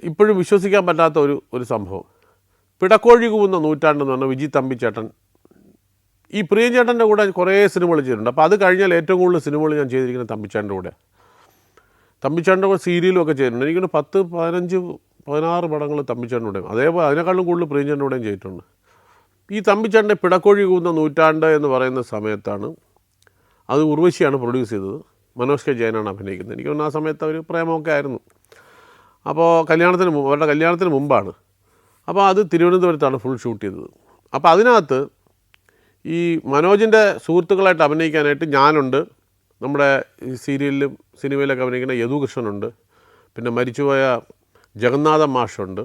ഇപ്പോഴും വിശ്വസിക്കാൻ പറ്റാത്ത ഒരു സംഭവം. പിടക്കോഴി കൂവുന്ന നൂറ്റാണ്ടെന്ന് പറഞ്ഞാൽ വിജി തമ്പിച്ചേട്ടൻ ഈ പ്രിയചേട്ടൻ്റെ കൂടെ കുറേ സിനിമകൾ ചെയ്തിട്ടുണ്ട്. അപ്പോൾ അത് കഴിഞ്ഞാൽ ഏറ്റവും കൂടുതൽ സിനിമകൾ ഞാൻ ചെയ്തിരിക്കുന്നത് തമ്പിച്ചേട്ടൻ്റെ കൂടെ. തമ്പിച്ചേട്ടൻ്റെ കൂടെ സീരിയലും ഒക്കെ ചെയ്തിട്ടുണ്ട്. എനിക്കൊരു 10, 15, 16 പടങ്ങൾ തമ്പിച്ചേട്ടൻ്റെ കൂടെയും അതേപോലെ അതിനേക്കാളും കൂടുതൽ പ്രിയചേട്ടൻ്റെ കൂടെയും ചെയ്തിട്ടുണ്ട്. ഈ തമ്പിച്ചേട്ടൻ്റെ പിടക്കോഴി കൂവുന്ന നൂറ്റാണ്ട് എന്ന് പറയുന്ന സമയത്താണ്, അത് ഉർവശിയാണ് പ്രൊഡ്യൂസ് ചെയ്തത്, മനോജ് കെ ജയനാണ് അഭിനയിക്കുന്നത്. എനിക്ക് തോന്നുന്നു ആ സമയത്ത് ഒരു പ്രേമമൊക്കെ ആയിരുന്നു. അപ്പോൾ അവരുടെ കല്യാണത്തിന് മുമ്പാണ്. അപ്പോൾ അത് തിരുവനന്തപുരത്താണ് ഫുൾ ഷൂട്ട് ചെയ്തത്. അപ്പോൾ അതിനകത്ത് ഈ മനോജിൻ്റെ സുഹൃത്തുക്കളായിട്ട് അഭിനയിക്കാനായിട്ട് ഞാനുണ്ട്, നമ്മുടെ സീരിയലിലും സിനിമയിലൊക്കെ അഭിനയിക്കുന്ന യദു കൃഷ്ണനുണ്ട്, പിന്നെ മരിച്ചുപോയ ജഗന്നാഥൻ മാഷുണ്ട്,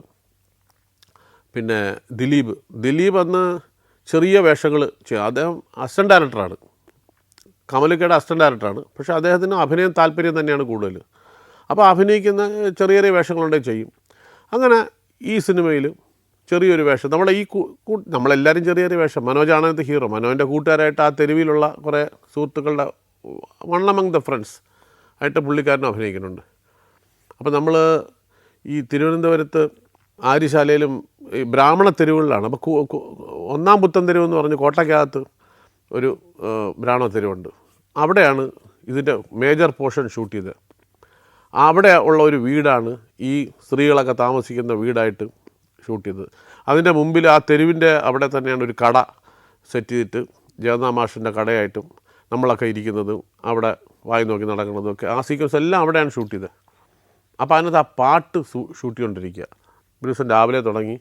പിന്നെ ദിലീപ് അന്ന് ചെറിയ വേഷങ്ങൾ ചെയ്യും. അദ്ദേഹം അസിസ്റ്റൻറ്റ് ഡയറക്ടറാണ്, കമലിക്കയുടെ അസിസ്റ്റൻറ്റ് ഡയറക്ടറാണ്. പക്ഷേ അദ്ദേഹത്തിന് അഭിനയം താല്പര്യം തന്നെയാണ് കൂടുതൽ. അപ്പോൾ അഭിനയിക്കുന്ന ചെറിയ ചെറിയ വേഷങ്ങളുണ്ടെങ്കിൽ ചെയ്യും. അങ്ങനെ ഈ സിനിമയിൽ ചെറിയൊരു വേഷം, നമ്മുടെ ഈ നമ്മളെല്ലാവരും ചെറിയ ചെറിയ വേഷം. മനോജാണ് അതിനകത്ത് ഹീറോ. മനോജിൻ്റെ കൂട്ടുകാരായിട്ട് ആ തെരുവിലുള്ള കുറേ സുഹൃത്തുക്കളുടെ വൺ അമംഗ് ദ ഫ്രണ്ട്സ് ആയിട്ട് പുള്ളിക്കാരനും അഭിനയിക്കുന്നുണ്ട്. അപ്പോൾ നമ്മൾ ഈ തിരുവനന്തപുരത്ത് ആര്യശാലയിലും ഈ ബ്രാഹ്മണ തെരുവുകളിലാണ്. അപ്പോൾ ഒന്നാം പുത്തൻ തെരുവ് എന്ന് പറഞ്ഞ് കോട്ടയ്ക്കകത്ത് ഒരു ബ്രാഹ്മണ തെരുവുണ്ട്. അവിടെയാണ് ഇതിൻ്റെ മേജർ പോർഷൻ ഷൂട്ട് ചെയ്തത്. അവിടെ ഉള്ള ഒരു വീടാണ് ഈ സ്ത്രീകളൊക്കെ താമസിക്കുന്ന വീടായിട്ട് ഷൂട്ട് ചെയ്തത്. അതിൻ്റെ മുമ്പിൽ ആ തെരുവിൻ്റെ അവിടെ തന്നെയാണ് ഒരു കട സെറ്റ് ചെയ്തിട്ട് ജഗന്നാഥ മാഷിൻ്റെ കടയായിട്ടും നമ്മളൊക്കെ ഇരിക്കുന്നതും അവിടെ വായി നോക്കി നടക്കുന്നതും ഒക്കെ ആ സീക്വൻസ് എല്ലാം അവിടെയാണ് ഷൂട്ട് ചെയ്തത്. അപ്പോൾ അതിനകത്ത് ആ പാട്ട് ഷൂട്ട് ചെയ്തുകൊണ്ടിരിക്കുക. ഒരു ദിവസം രാവിലെ തുടങ്ങി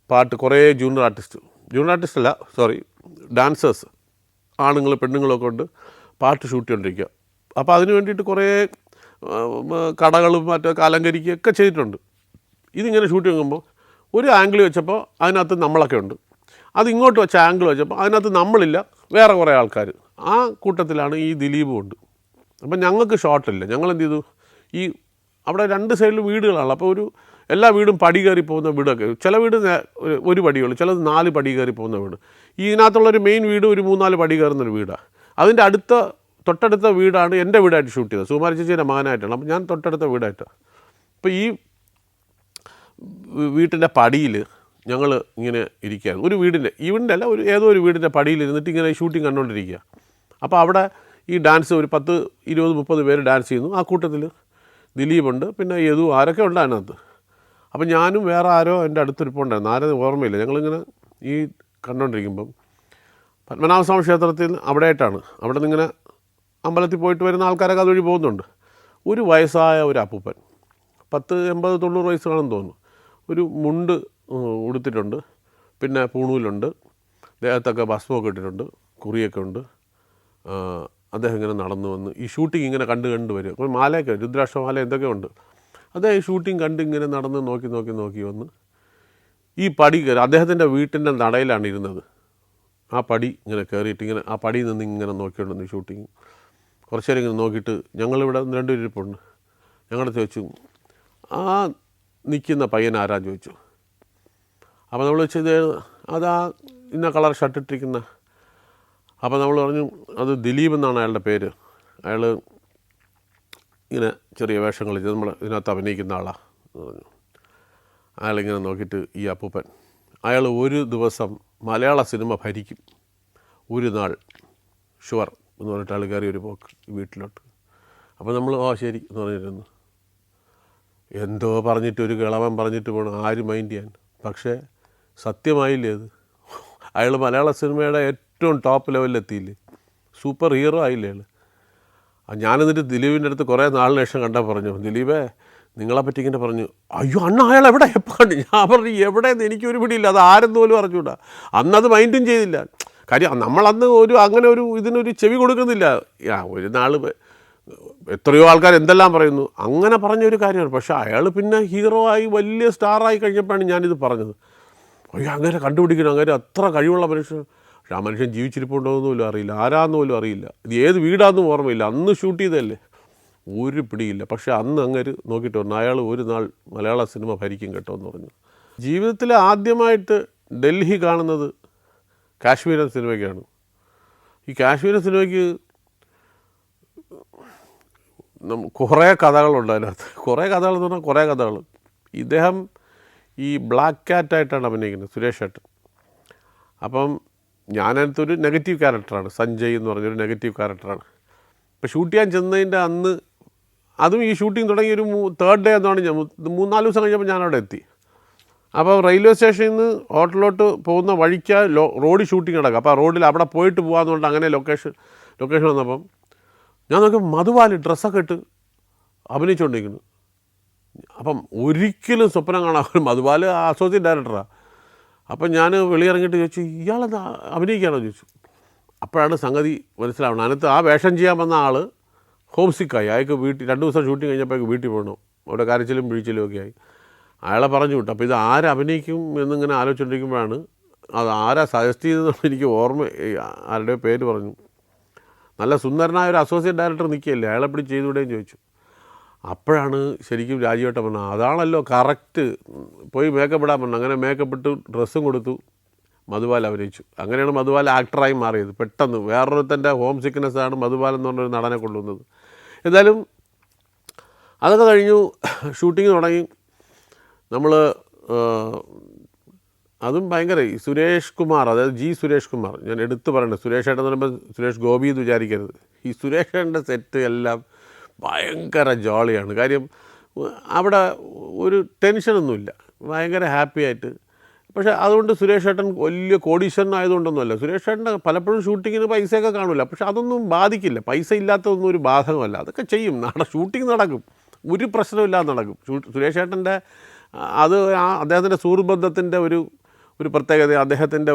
പാട്ട്, കുറേ ജൂനിയർ ആർട്ടിസ്റ്റ് ഡാൻസേഴ്സ്, ആണുങ്ങൾ പെണ്ണുങ്ങളൊക്കെ കൊണ്ട് പാട്ട് ഷൂട്ട് ചെയ്തുകൊണ്ടിരിക്കുക. അപ്പോൾ അതിന് വേണ്ടിയിട്ട് കുറേ കടകളും മറ്റൊക്കെ അലങ്കരിക്കുകയൊക്കെ ചെയ്തിട്ടുണ്ട്. ഇതിങ്ങനെ ഷൂട്ട് ചെയ്യുമ്പോൾ ഒരു ആംഗിൾ വെച്ചപ്പോൾ അതിനകത്ത് നമ്മളൊക്കെ ഉണ്ട്, അത് ഇങ്ങോട്ട് വെച്ച ആംഗിൾ വെച്ചപ്പോൾ അതിനകത്ത് നമ്മളില്ല, വേറെ കുറേ ആൾക്കാർ. ആ കൂട്ടത്തിലാണ് ഈ ദിലീപും ഉണ്ട്. അപ്പം ഞങ്ങൾക്ക് ഷോട്ടില്ല. ഞങ്ങളെന്ത് ചെയ്തു, ഈ അവിടെ 2 സൈഡിൽ വീടുകളാണ്. അപ്പോൾ എല്ലാ വീടും പടി കയറി പോകുന്ന വീടൊക്കെ, ചില വീട് ഒരു പടിയുള്ളൂ, ചിലത് 4 പടി കയറി പോകുന്ന വീട്. ഇതിനകത്തുള്ളൊരു മെയിൻ വീട് ഒരു 3-4 പടി കയറുന്നൊരു വീടാണ്. അതിൻ്റെ തൊട്ടടുത്ത വീടാണ് എൻ്റെ വീടായിട്ട് ഷൂട്ട് ചെയ്തത്, സുകുമാരി ചേച്ചിയുടെ മകനായിട്ടാണ്. അപ്പോൾ ഞാൻ തൊട്ടടുത്ത വീടായിട്ടാണ്. അപ്പോൾ ഈ വീട്ടിൻ്റെ പടിയിൽ ഞങ്ങൾ ഇങ്ങനെ ഇരിക്കുകയാണ്. ഒരു വീടിൻ്റെ അല്ല, ഏതോ ഒരു വീടിൻ്റെ പടിയിൽ ഇരുന്നിട്ട് ഇങ്ങനെ ഷൂട്ടിങ് കണ്ടുകൊണ്ടിരിക്കുക. അപ്പോൾ അവിടെ ഈ ഡാൻസ് ഒരു 10, 20, 30 പേര് ഡാൻസ് ചെയ്യുന്നു. ആ കൂട്ടത്തിൽ ദിലീപുണ്ട്, പിന്നെ യദു, ആരൊക്കെ ഉണ്ട് അതിനകത്ത്. അപ്പം ഞാനും വേറെ ആരോ എൻ്റെ അടുത്തിരിപ്പുണ്ടായിരുന്നു, ആരും ഓർമ്മയില്ല. ഞങ്ങളിങ്ങനെ ഈ കണ്ടുകൊണ്ടിരിക്കുമ്പം പത്മനാഭസ്വാമി ക്ഷേത്രത്തിൽ അവിടെയായിട്ടാണ്, അവിടെ നിന്ന് ഇങ്ങനെ അമ്പലത്തിൽ പോയിട്ട് വരുന്ന ആൾക്കാരൊക്കെ അതുവഴി പോകുന്നുണ്ട്. ഒരു വയസ്സായ ഒരു അപ്പൂപ്പൻ, 10, 80, 90 വയസ്സ് കാണുമെന്ന് തോന്നുന്നു. ഒരു മുണ്ട് ഉടുത്തിട്ടുണ്ട്, പിന്നെ പൂണൂലുണ്ട്, ദേഹത്തൊക്കെ ഭസ്മമൊക്കെ ഇട്ടിട്ടുണ്ട്, കുറിയൊക്കെ ഉണ്ട്. അദ്ദേഹം ഇങ്ങനെ നടന്നു വന്ന് ഈ ഷൂട്ടിങ് ഇങ്ങനെ കണ്ട് വരും. അപ്പോൾ മാലയൊക്കെ, രുദ്രാക്ഷമാല എന്തൊക്കെ ഉണ്ട്. അദ്ദേഹം ഈ ഷൂട്ടിങ് കണ്ട് ഇങ്ങനെ നടന്ന് നോക്കി വന്ന് ഈ പടി കയറി, അദ്ദേഹത്തിൻ്റെ വീട്ടിൻ്റെ നടയിലാണ് ഇരുന്നത്. ആ പടി ഇങ്ങനെ കയറിയിട്ട് ഇങ്ങനെ ആ പടിയിൽ നിന്ന് ഇങ്ങനെ നോക്കിക്കൊണ്ടിരുന്നു ഷൂട്ടിങ്. കുറച്ച് നേരം ഇങ്ങനെ നോക്കിയിട്ട് ഞങ്ങളിവിടെ 2 പേര് ഇരിപ്പുണ്ട്. ഞങ്ങളുടെ ചോദിച്ചു, ആ നിൽക്കുന്ന പയ്യൻ ആരാന്ന് ചോദിച്ചു. അപ്പോൾ നമ്മൾ വെച്ചത് അതാ ഇന്ന കളർ ഷർട്ട് ഇട്ടിരിക്കുന്ന. അപ്പോൾ നമ്മൾ പറഞ്ഞു അത് ദിലീപ് എന്നാണ് അയാളുടെ പേര്, അയാൾ ഇങ്ങനെ ചെറിയ വേഷങ്ങൾ ചെയ്ത് നമ്മൾ ഇതിനകത്ത് അഭിനയിക്കുന്ന ആളാണ് എന്ന് പറഞ്ഞു. അയാളിങ്ങനെ നോക്കിയിട്ട് ഈ അപ്പൂപ്പൻ, അയാൾ ഒരു ദിവസം മലയാള സിനിമ ഭരിക്കും, ഒരു നാൾ ഷുവർ എന്ന് പറഞ്ഞിട്ട് ആൾ കയറി ഒരു പോക്ക് വീട്ടിലോട്ട്. അപ്പോൾ നമ്മൾ ശരി എന്ന് പറഞ്ഞിരുന്നു. എന്തോ പറഞ്ഞിട്ട് ഒരു കിളവൻ പറഞ്ഞിട്ട് പോകണം, ആര് മൈൻഡ് ചെയ്യാൻ. പക്ഷേ സത്യമായില്ലേ അത്, അയാൾ മലയാള സിനിമയുടെ ഏറ്റവും ടോപ്പ് ലെവലിലെത്തിയില്ലേ, സൂപ്പർ ഹീറോ ആയില്ലേ അയാൾ. ഞാനെന്നിട്ട് ദിലീപിൻ്റെ അടുത്ത് കുറേ നാളിന് ശേഷം കണ്ടാൽ പറഞ്ഞു, ദിലീപേ നിങ്ങളെപ്പറ്റി ഇങ്ങനെ പറഞ്ഞു. അയ്യോ അണ്ണ അയാൾ എവിടെ എപ്പോൾ കണ്ടു? ഞാൻ പറഞ്ഞു എവിടെയെന്ന് എനിക്കൊരു പിടിയില്ല, അത് ആരെന്ന് പോലും അറിഞ്ഞൂടാ. അന്നത് മൈൻഡും ചെയ്തില്ല. കാര്യം നമ്മളന്ന് അങ്ങനെ ഇതിനൊരു ചെവി കൊടുക്കുന്നില്ല. ഒരു നാൾ എത്രയോ ആൾക്കാർ എന്തെല്ലാം പറയുന്നു, അങ്ങനെ പറഞ്ഞൊരു കാര്യമാണ്. പക്ഷേ അയാൾ പിന്നെ ഹീറോ ആയി വലിയ സ്റ്റാറായി കഴിഞ്ഞപ്പോഴാണ് ഞാനിത് പറഞ്ഞത്. അയ്യോ അങ്ങനെ കണ്ടുപിടിക്കണം, അങ്ങനെ അത്ര കഴിവുള്ള മനുഷ്യൻ. പക്ഷെ ആ മനുഷ്യൻ ജീവിച്ചിരിപ്പുണ്ടോയെന്ന് പോലും അറിയില്ല, ആരാന്ന് പോലും അറിയില്ല, ഇത് ഏത് വീടാണെന്നും ഓർമ്മയില്ല. അന്ന് ഷൂട്ട് ചെയ്തതല്ലേ, ഒരു പിടിയില്ല. പക്ഷേ അന്ന് അങ്ങേര് നോക്കിയിട്ട് പറഞ്ഞു അയാൾ ഒരു നാൾ മലയാള സിനിമ ഭരിക്കും കേട്ടോ എന്ന് പറഞ്ഞു. ജീവിതത്തിൽ ആദ്യമായിട്ട് ഡൽഹി കാണുന്നത് കാശ്മീരൻ സിനിമയ്ക്കാണ്. ഈ കാശ്മീരൻ സിനിമയ്ക്ക് കുറേ കഥകളുണ്ട് അതിനകത്ത്. കുറേ കഥകളെന്ന് പറഞ്ഞാൽ കുറേ കഥകൾ. ഇദ്ദേഹം ഈ ബ്ലാക്ക് ക്യാറ്റായിട്ടാണ് അഭിനയിക്കുന്നത്, സുരേഷ് ഏട്ടൻ. അപ്പം ഞാനതിനകത്തൊരു നെഗറ്റീവ് ക്യാരക്ടറാണ്, സഞ്ജയ് എന്ന് പറഞ്ഞൊരു നെഗറ്റീവ് ക്യാരക്ടറാണ്. ഇപ്പോൾ ഷൂട്ട് ചെയ്യാൻ ചെന്നതിൻ്റെ അന്ന്, അതും ഈ ഷൂട്ടിംഗ് തുടങ്ങി ഒരു 3rd ഡേ എന്നാണ്, ഞാൻ 3-4 ദിവസം കഴിഞ്ഞപ്പോൾ ഞാനവിടെ എത്തി. അപ്പോൾ റെയിൽവേ സ്റ്റേഷനിൽ നിന്ന് ഹോട്ടലിലോട്ട് പോകുന്ന വഴിക്ക് റോഡ് ഷൂട്ടിംഗ് നടക്കുക. അപ്പോൾ ആ റോഡിൽ അവിടെ പോയിട്ട് പോകാമെന്ന് പറഞ്ഞിട്ട് അങ്ങനെ ലൊക്കേഷൻ വന്നപ്പം ഞാൻ നോക്കി മധുവാല് ഡ്രസ്സൊക്കെ ഇട്ട് അഭിനയിച്ചുകൊണ്ടിരിക്കുന്നു. അപ്പം ഒരിക്കലും സ്വപ്നം കാണാൻ, മധുവാല് അസോസിയേറ്റ് ഡയറക്ടറാണ്. അപ്പം ഞാൻ വെളിയിറങ്ങിയിട്ട് ചോദിച്ചു, ഇയാളെന്താ അഭിനയിക്കുകയാണോ ചോദിച്ചു. അപ്പോഴാണ് സംഗതി മനസ്സിലാവണം. അതിനകത്ത് ആ വേഷം ചെയ്യാൻ വന്ന ആൾ ഹോം സിക്കായി. അയാൾക്ക് 2 ദിവസം ഷൂട്ടിങ് കഴിഞ്ഞപ്പോൾ വീട്ടിൽ പോകണം. അവിടെ കരച്ചിലും വീഴ്ചയിലും ഒക്കെ ആയി. അയാളെ പറഞ്ഞു വിട്ടു. അപ്പോൾ ഇത് ആരഭിനയിക്കും എന്നിങ്ങനെ ആലോചിച്ചുകൊണ്ടിരിക്കുമ്പോഴാണ് അത് ആരാ സജസ്റ്റ് ചെയ്തതെന്ന് എനിക്ക് ഓർമ്മ, ആരുടെ പേര് പറഞ്ഞു. നല്ല സുന്ദരനായ ഒരു അസോസിയേറ്റ് ഡയറക്ടർ നിൽക്കുകയല്ലേ, അയാളെ പിടിച്ച് ചെയ്തുവിടുകയും ചോദിച്ചു. അപ്പോഴാണ് ശരിക്കും രാജീവേട്ടൻ പറഞ്ഞത്, അതാണല്ലോ കറക്റ്റ്, പോയി മേക്കപ്പ് ഇടാൻ പറഞ്ഞു. അങ്ങനെ മേക്കപ്പ് ഇട്ട് ഡ്രസ്സും കൊടുത്തു, മധുബാൽ അഭിനയിച്ചു. അങ്ങനെയാണ് മധുബാൽ ആക്ടറായി മാറിയത്. പെട്ടെന്ന് വേറൊരുത്തൻ്റെ ഹോം സിക്നെസ്സാണ് മധുബാൽ എന്ന് പറഞ്ഞൊരു നടനെ കൊണ്ടുവന്നത്. എന്തായാലും അതൊക്കെ കഴിഞ്ഞു, ഷൂട്ടിങ് തുടങ്ങി. നമ്മൾ അതും ഭയങ്കര സുരേഷ് കുമാർ, അതായത് സുരേഷ് കുമാർ, ഞാൻ എടുത്തു പറയണ്ടത്. സുരേഷ് ഏട്ടൻ എന്ന് പറയുമ്പോൾ സുരേഷ് ഗോപി എന്ന് വിചാരിക്കരുത്. ഈ സുരേഷ് ഏട്ടൻ്റെ സെറ്റ് എല്ലാം ഭയങ്കര ജോളിയാണ്. കാര്യം അവിടെ ഒരു ടെൻഷനൊന്നുമില്ല, ഭയങ്കര ഹാപ്പി ആയിട്ട്. പക്ഷേ അതുകൊണ്ട് സുരേഷ് ഏട്ടൻ വലിയ കോടീശ്വരനായതുകൊണ്ടൊന്നുമല്ല. സുരേഷ് ഏട്ടൻ്റെ പലപ്പോഴും ഷൂട്ടിങ്ങിന് പൈസയൊക്കെ കാണില്ല, പക്ഷെ അതൊന്നും ബാധിക്കില്ല. പൈസ ഇല്ലാത്തതൊന്നും ഒരു ബാധകമല്ല. അതൊക്കെ ചെയ്യും, ഷൂട്ടിങ് നടക്കും, ഒരു പ്രശ്നമില്ലാതെ നടക്കും. സുരേഷ് ഏട്ടൻ്റെ അത് അദ്ദേഹത്തിൻ്റെ സുഹൃബന്ധത്തിൻ്റെ ഒരു പ്രത്യേകത, അദ്ദേഹത്തിൻ്റെ